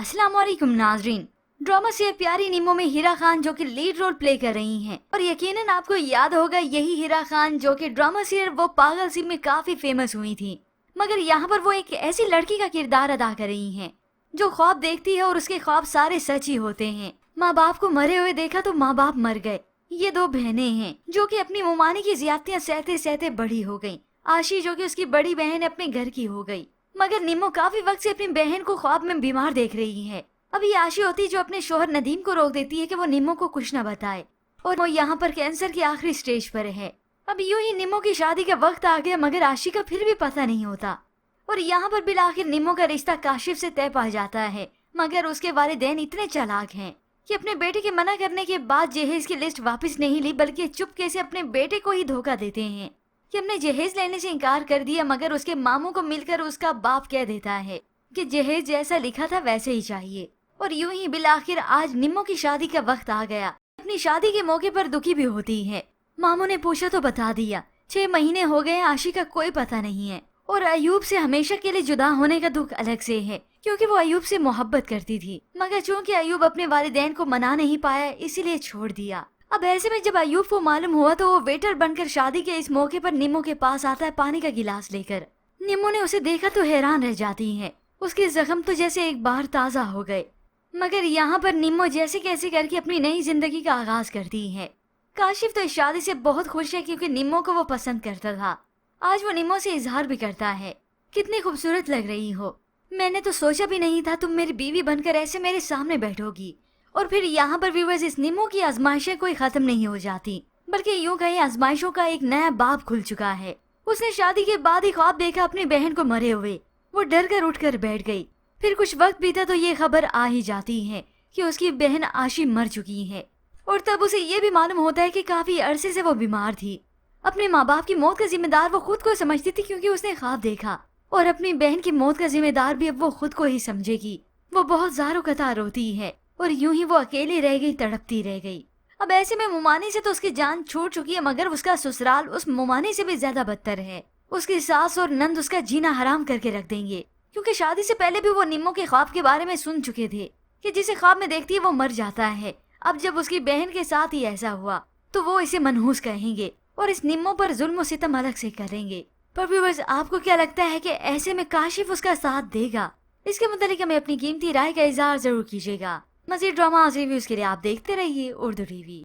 अस्सलाम वालेकुम नाजरीन। ड्रामा से प्यारी निमो में हीरा खान जो कि लीड रोल प्ले कर रही हैं और यकीनन आपको याद होगा यही हीरा खान जो कि ड्रामा सीरियल वो पागल सी में काफी फेमस हुई थी, मगर यहाँ पर वो एक ऐसी लड़की का किरदार अदा कर रही हैं जो ख्वाब देखती है और उसके ख्वाब सारे सच ही होते हैं। माँ बाप को मरे हुए देखा तो माँ बाप मर गए। ये दो बहनें हैं जो कि अपनी मुमानी की ज्यादतियाँ सहते सहते बड़ी हो गयी। आशी जो कि उसकी बड़ी बहन अपने घर की हो गई, मगर निमो काफी वक्त से अपनी बहन को ख्वाब में बीमार देख रही है। अभी आशी होती जो अपने शोहर नदीम को रोक देती है कि वो निमो को कुछ न बताए और वो यहाँ पर कैंसर की आखिरी स्टेज पर है। अब यूं ही निमो की शादी का वक्त आ गया, मगर आशी का फिर भी पता नहीं होता और यहाँ पर बिल आखिर निमो का रिश्ता काशिफ से तय पा जाता है। मगर उसके वालिदैन इतने चालाक हैं कि अपने बेटे के मना करने के बाद जहेज की लिस्ट वापस नहीं ली, बल्कि चुपके से अपने बेटे को ही धोखा देते हैं कि हमने जहेज लेने से इनकार कर दिया। मगर उसके मामू को मिलकर उसका बाप कह देता है कि जहेज जैसा लिखा था वैसे ही चाहिए। और यूं ही बिल आखिर आज निम्मो की शादी का वक्त आ गया। अपनी शादी के मौके पर दुखी भी होती है। मामू ने पूछा तो बता दिया 6 महीने हो गए, आशी का कोई पता नहीं है और अयूब से हमेशा के लिए जुदा होने का दुख अलग से है, क्योंकि वो अयूब से मोहब्बत करती थी, मगर चूंकि अयूब अपने वालिदैन को मना नहीं पाया इसीलिए छोड़ दिया। अब ऐसे में जब अयूब को मालूम हुआ तो वो वेटर बनकर शादी के इस मौके पर निम्मो के पास आता है पानी का गिलास लेकर। निम्मो ने उसे देखा तो हैरान रह जाती है। उसके जख्म तो जैसे एक बार ताज़ा हो गए। मगर यहाँ पर निम्मो जैसे कैसे करके अपनी नई जिंदगी का आगाज करती है। काशिफ तो इस शादी से बहुत खुश है क्योंकि निम्मो को वो पसंद करता था। आज वो निम्मो से इजहार भी करता है, कितनी खूबसूरत लग रही हो, मैंने तो सोचा भी नहीं था तुम मेरी बीवी बनकर ऐसे मेरे सामने बैठोगी। और फिर यहाँ पर व्यूअर्स इस निम्मो की आजमाइशें कोई खत्म नहीं हो जाती, बल्कि यूं कहीं आजमाइशों का एक नया बाब खुल चुका है। उसने शादी के बाद ही ख्वाब देखा अपनी बहन को मरे हुए। वो डर कर उठ कर बैठ गई। फिर कुछ वक्त बीता तो ये खबर आ ही जाती है कि उसकी बहन आशी मर चुकी है और तब उसे ये भी मालूम होता है कि काफी अरसे से वो बीमार थी। अपने माँ बाप की मौत का जिम्मेदार वो खुद को समझती थी क्योंकि उसने ख्वाब देखा, और अपनी बहन की मौत का जिम्मेदार भी अब वो खुद को ही समझेगी। वो बहुत ज़ारो कतार रोती है और यूं ही वो अकेली रह गई, तड़पती रह गई। अब ऐसे में मुमानी से तो उसकी जान छूट चुकी है, मगर उसका ससुराल उस मुमानी से भी ज्यादा बदतर है। उसकी सास और नंद उसका जीना हराम करके रख देंगे, क्योंकि शादी से पहले भी वो निम्मो के ख्वाब के बारे में सुन चुके थे कि जिसे ख्वाब में देखती है वो मर जाता है। अब जब उसकी बहन के साथ ही ऐसा हुआ तो वो इसे मनहूस कहेंगे और इस निम्मो पर जुल्म और सितम अलग से करेंगे। पर व्यूअर्स आपको क्या लगता है कि ऐसे में काशिफ उसका साथ देगा? इसके मुतालिक हमें अपनी कीमती राय का इज़हार जरूर कीजिएगा। मज़ीद ड्रामा रिव्यूज के लिए आप देखते रहिए उर्दू टीवी।